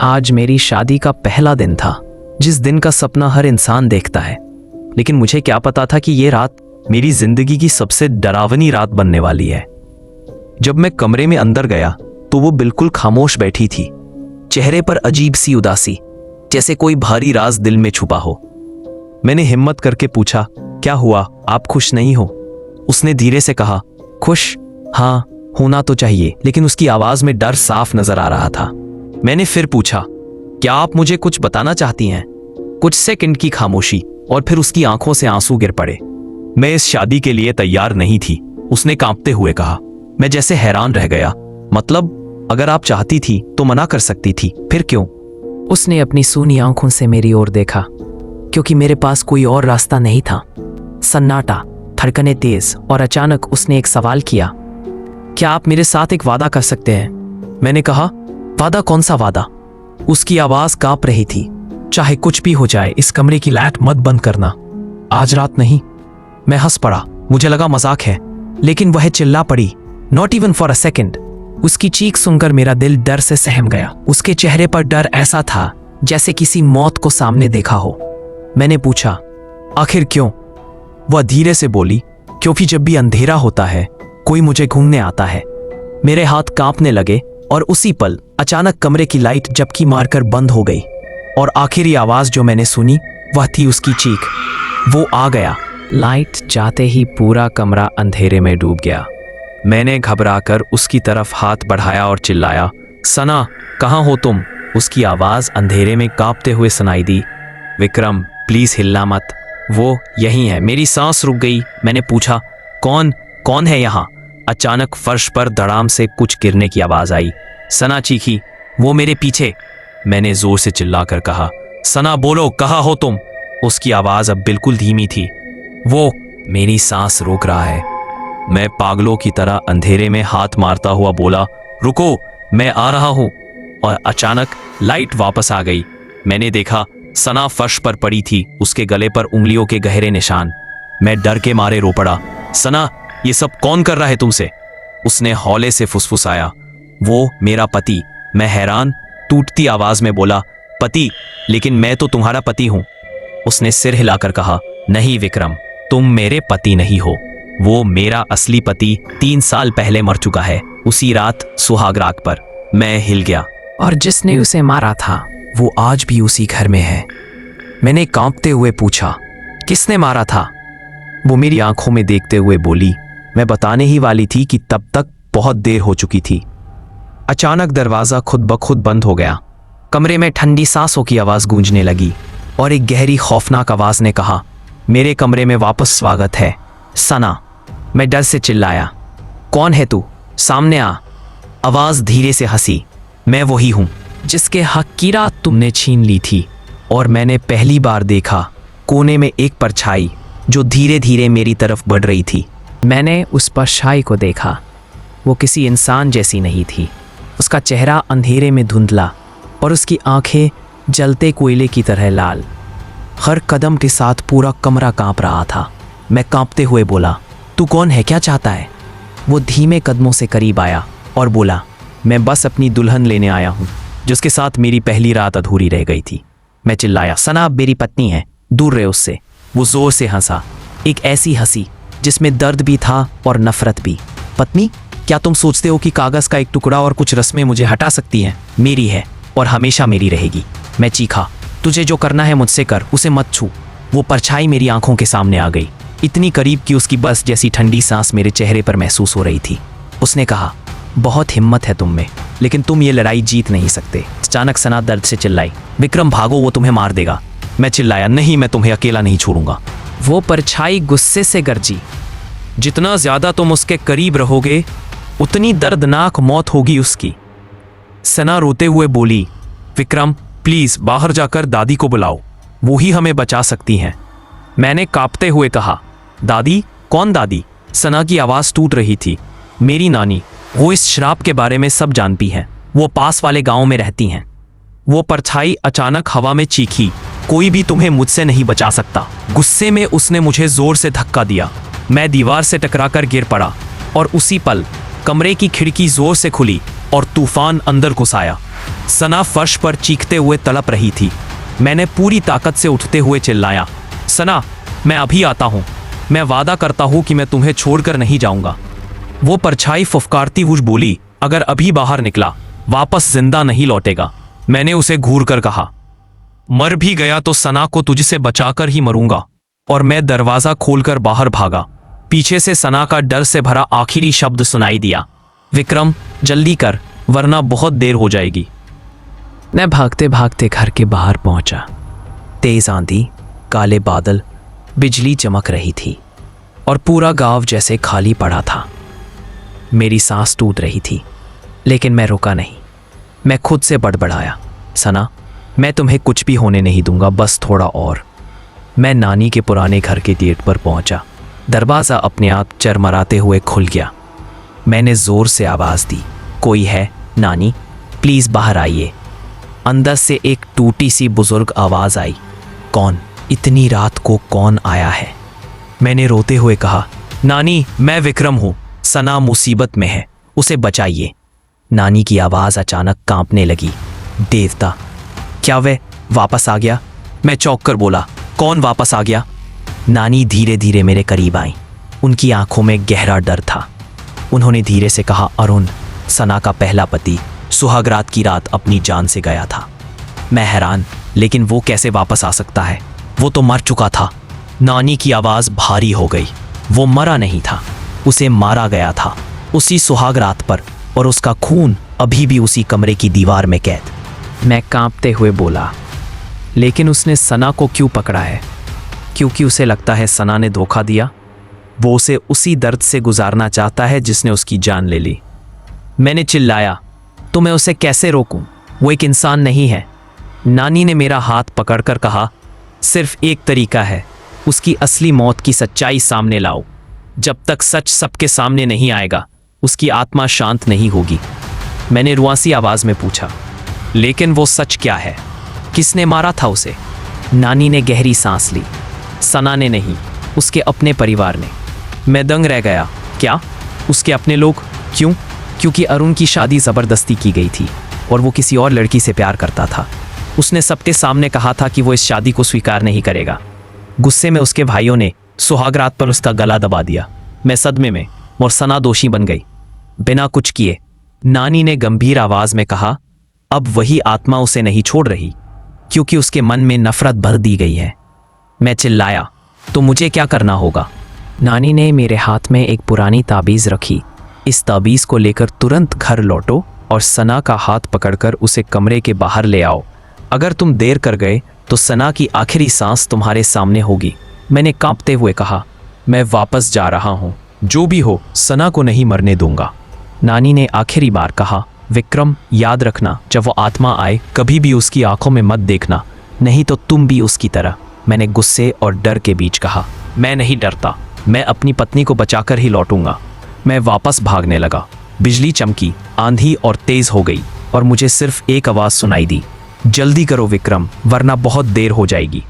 आज मेरी शादी का पहला दिन था, जिस दिन का सपना हर इंसान देखता है। लेकिन मुझे क्या पता था कि ये रात मेरी जिंदगी की सबसे डरावनी रात बनने वाली है। जब मैं कमरे में अंदर गया तो वो बिल्कुल खामोश बैठी थी, चेहरे पर अजीब सी उदासी, जैसे कोई भारी राज दिल में छुपा हो। मैंने हिम्मत करके पूछा, क्या हुआ, आप खुश नहीं हो? उसने धीरे से कहा, खुश? हाँ, होना तो चाहिए, लेकिन उसकी आवाज में डर साफ नजर आ रहा था। मैंने फिर पूछा, क्या आप मुझे कुछ बताना चाहती हैं? कुछ सेकंड की खामोशी और फिर उसकी आंखों से आंसू गिर पड़े। मैं इस शादी के लिए तैयार नहीं थी, उसने कांपते हुए कहा। मैं जैसे हैरान रह गया। मतलब, अगर आप चाहती थी तो मना कर सकती थी, फिर क्यों? उसने अपनी सूनी आंखों से मेरी ओर देखा, क्योंकि मेरे पास कोई और रास्ता नहीं था। सन्नाटा, धड़कनें तेज, और अचानक उसने एक सवाल किया, क्या आप मेरे साथ एक वादा कर सकते हैं? मैंने कहा, वादा? कौन सा वादा? उसकी आवाज कांप रही थी। चाहे कुछ भी हो जाए, इस कमरे की लाइट मत बंद करना, आज रात नहीं। मैं हंस पड़ा, मुझे लगा मजाक है, लेकिन वह चिल्ला पड़ी, not even for a second. उसकी चीख सुनकर मेरा दिल डर से सहम गया। उसके चेहरे पर डर ऐसा था जैसे किसी मौत को सामने देखा हो। मैंने पूछा, आखिर क्यों? वह धीरे से बोली, क्योंकि जब भी अंधेरा होता है कोई मुझे घूमने आता है। मेरे हाथ कांपने लगे और उसी पल अचानक कमरे की लाइट झपकी मारकर बंद हो गई, और आखिरी आवाज जो मैंने सुनी वह थी उसकी चीख, वो आ गया। लाइट जाते ही पूरा कमरा अंधेरे में डूब गया। मैंने घबराकर उसकी तरफ हाथ बढ़ाया और चिल्लाया, सना, कहाँ हो तुम? उसकी आवाज अंधेरे में कांपते हुए सुनाई दी, विक्रम, प्लीज हिलना मत, वो यहीं है। मेरी सांस रुक गई। मैंने पूछा, कौन है यहाँ? अचानक फर्श पर धड़ाम से कुछ गिरने की आवाज आई। सना चीखी, वो मेरे पीछे। मैंने जोर से चिल्लाकर कहा, सना बोलो, कहाँ हो तुम? उसकी आवाज अब बिल्कुल धीमी थी। वो, मेरी सांस रोक रहा है। मैं पागलों की तरह अंधेरे में हाथ मारता हुआ बोला, रुको, मैं आ रहा हूं। और अचानक लाइट वापस आ गई। मैंने देखा, सना फर्श पर पड़ी थी, उसके गले पर उंगलियों के गहरे निशान। मैं डर के मारे रो पड़ा। सना, ये सब कौन कर रहा है तुमसे? उसने हौले से फुसफुसाया, वो मेरा पति। मैं हैरान टूटती आवाज में बोला, पति? लेकिन मैं तो तुम्हारा पति हूं। उसने सिर हिलाकर कहा, नहीं विक्रम, तुम मेरे पति नहीं हो। वो मेरा असली पति 3 साल पहले मर चुका है, उसी रात सुहाग रात पर। मैं हिल गया। और जिसने उसे मारा था वो आज भी उसी घर में है। मैंने कांपते हुए पूछा, किसने मारा था? वो मेरी आंखों में देखते हुए बोली, मैं बताने ही वाली थी कि तब तक बहुत देर हो चुकी थी। अचानक दरवाजा खुद ब खुद बंद हो गया। कमरे में ठंडी सांसों की आवाज गूंजने लगी और एक गहरी खौफनाक आवाज ने कहा, मेरे कमरे में वापस स्वागत है, सना। मैं डर से चिल्लाया, कौन है तू? सामने आ। आवाज धीरे से हंसी, मैं वही हूं जिसके हक की रात तुमने छीन ली थी। और मैंने पहली बार देखा कोने में एक परछाई जो धीरे धीरे मेरी तरफ बढ़ रही थी। मैंने उस परछाई को देखा। वो किसी इंसान जैसी नहीं थी। उसका चेहरा अंधेरे में धुंधला और उसकी आंखें जलते कोयले की तरह लाल। हर कदम के साथ पूरा कमरा कांप रहा था। मैं कांपते हुए बोला, तू कौन है, क्या चाहता है? वो धीमे कदमों से करीब आया और बोला, मैं बस अपनी दुल्हन लेने आया हूँ, जिसके साथ मेरी पहली रात अधूरी रह गई थी। मैं चिल्लाया, सना अब मेरी पत्नी है, दूर रहे उससे। वो जोर से हंसा, एक ऐसी हंसी जिसमें दर्द भी था और नफरत भी। पत्नी? क्या तुम सोचते हो कि कागज का एक टुकड़ा और कुछ रस्में मुझे हटा सकती हैं? मेरी है और हमेशा मेरी रहेगी। मैं चीखा, तुझे जो करना है मुझसे कर, उसे मत छू। वो परछाई मेरी आंखों के सामने आ गई, इतनी करीब कि उसकी बस जैसी ठंडी सांस मेरे चेहरे पर महसूस हो रही थी। उसने कहा, बहुत हिम्मत है तुम में, लेकिन तुम ये लड़ाई जीत नहीं सकते। अचानक सना दर्द से चिल्लाई, विक्रम भागो, वो तुम्हें मार देगा। मैं चिल्लाया, नहीं, मैं तुम्हें अकेला नहीं छोड़ूंगा। वो परछाई गुस्से से गरजी, जितना ज्यादा तुम उसके करीब रहोगे उतनी दर्दनाक मौत होगी उसकी। सना रोते हुए बोली, विक्रम प्लीज बाहर जाकर दादी को बुलाओ, वो ही हमें बचा सकती हैं। मैंने कांपते हुए कहा, दादी? कौन दादी? सना की आवाज टूट रही थी, मेरी नानी। वो इस श्राप के बारे में सब जानती हैं, वो पास वाले गांव में रहती हैं। वो परछाई अचानक हवा में चीखी, कोई भी तुम्हें मुझसे नहीं बचा सकता। गुस्से में उसने मुझे जोर से धक्का दिया। मैं दीवार से टकराकर गिर पड़ा और उसी पल कमरे की खिड़की जोर से खुली और तूफान अंदर घुस आया। सना फर्श पर चीखते हुए तड़प रही थी। मैंने पूरी ताकत से उठते हुए चिल्लाया, सना, मैं अभी आता हूं। मैं वादा करता हूं कि मैं तुम्हें छोड़कर नहीं जाऊंगा। वो परछाई फुफकारती हुई बोली, अगर अभी बाहर निकला वापस जिंदा नहीं लौटेगा। मैंने उसे घूर कर कहा, मर भी गया तो सना को तुझसे बचाकर ही मरूंगा। और मैं दरवाजा खोलकर बाहर भागा। पीछे से सना का डर से भरा आखिरी शब्द सुनाई दिया, विक्रम जल्दी कर वरना बहुत देर हो जाएगी। मैं भागते भागते घर के बाहर पहुंचा। तेज आंधी, काले बादल, बिजली चमक रही थी और पूरा गांव जैसे खाली पड़ा था। मेरी सांस टूट रही थी लेकिन मैं रुका नहीं। मैं खुद से बड़बड़ाया, सना, मैं तुम्हें कुछ भी होने नहीं दूंगा, बस थोड़ा और। मैं नानी के पुराने घर के गेट पर पहुंचा। दरवाज़ा अपने आप चरमराते हुए खुल गया। मैंने ज़ोर से आवाज़ दी, कोई है? नानी प्लीज़ बाहर आइए। अंदर से एक टूटी सी बुजुर्ग आवाज़ आई, कौन? इतनी रात को कौन आया है? मैंने रोते हुए कहा, नानी मैं विक्रम हूँ, सना मुसीबत में है, उसे बचाइए। नानी की आवाज़ अचानक कांपने लगी, देवता, क्या वह वापस आ गया? मैं चौंक कर बोला, कौन वापस आ गया? नानी धीरे धीरे मेरे करीब आई। उनकी आंखों में गहरा डर था। उन्होंने धीरे से कहा, अरुण, सना का पहला पति सुहागरात की रात अपनी जान से गया था। मैं हैरान, लेकिन वो कैसे वापस आ सकता है? वो तो मर चुका था। नानी की आवाज़ भारी हो गई, वो मरा नहीं था, उसे मारा गया था उसी सुहागरात पर, और उसका खून अभी भी उसी कमरे की दीवार में कैद। मैं कांपते हुए बोला, लेकिन उसने सना को क्यों पकड़ा है? क्योंकि उसे लगता है सना ने धोखा दिया। वो उसे उसी दर्द से गुजारना चाहता है जिसने उसकी जान ले ली। मैंने चिल्लाया, तो मैं उसे कैसे रोकूं? वो एक इंसान नहीं है। नानी ने मेरा हाथ पकड़कर कहा, सिर्फ एक तरीका है, उसकी असली मौत की सच्चाई सामने लाओ। जब तक सच सबके सामने नहीं आएगा उसकी आत्मा शांत नहीं होगी। मैंने रुआसी आवाज में पूछा, लेकिन वो सच क्या है? किसने मारा था उसे? नानी ने गहरी सांस ली, सना ने नहीं, उसके अपने परिवार ने। मैं दंग रह गया। क्या? उसके अपने लोग? क्यों? क्योंकि अरुण की शादी ज़बरदस्ती की गई थी और वो किसी और लड़की से प्यार करता था। उसने सबके सामने कहा था कि वो इस शादी को स्वीकार नहीं करेगा। गुस्से में उसके भाइयों ने सुहागरात पर उसका गला दबा दिया। मैं सदमे में, और सना दोषी बन गई बिना कुछ किए। नानी ने गंभीर आवाज में कहा, अब वही आत्मा उसे नहीं छोड़ रही क्योंकि उसके मन में नफरत भर दी गई है। मैं चिल्लाया, तो मुझे क्या करना होगा? नानी ने मेरे हाथ में एक पुरानी ताबीज़ रखी। इस ताबीज़ को लेकर तुरंत घर लौटो और सना का हाथ पकड़कर उसे कमरे के बाहर ले आओ। अगर तुम देर कर गए तो सना की आखिरी सांस तुम्हारे सामने होगी। मैंने कांपते हुए कहा, मैं वापस जा रहा हूँ, जो भी हो सना को नहीं मरने दूंगा। नानी ने आखिरी बार कहा, विक्रम याद रखना, जब वो आत्मा आए कभी भी उसकी आंखों में मत देखना, नहीं तो तुम भी उसकी तरह। मैंने गुस्से और डर के बीच कहा, मैं नहीं डरता, मैं अपनी पत्नी को बचाकर ही लौटूंगा। मैं वापस भागने लगा। बिजली चमकी, आंधी और तेज हो गई और मुझे सिर्फ एक आवाज़ सुनाई दी, जल्दी करो विक्रम, वरना बहुत देर हो जाएगी।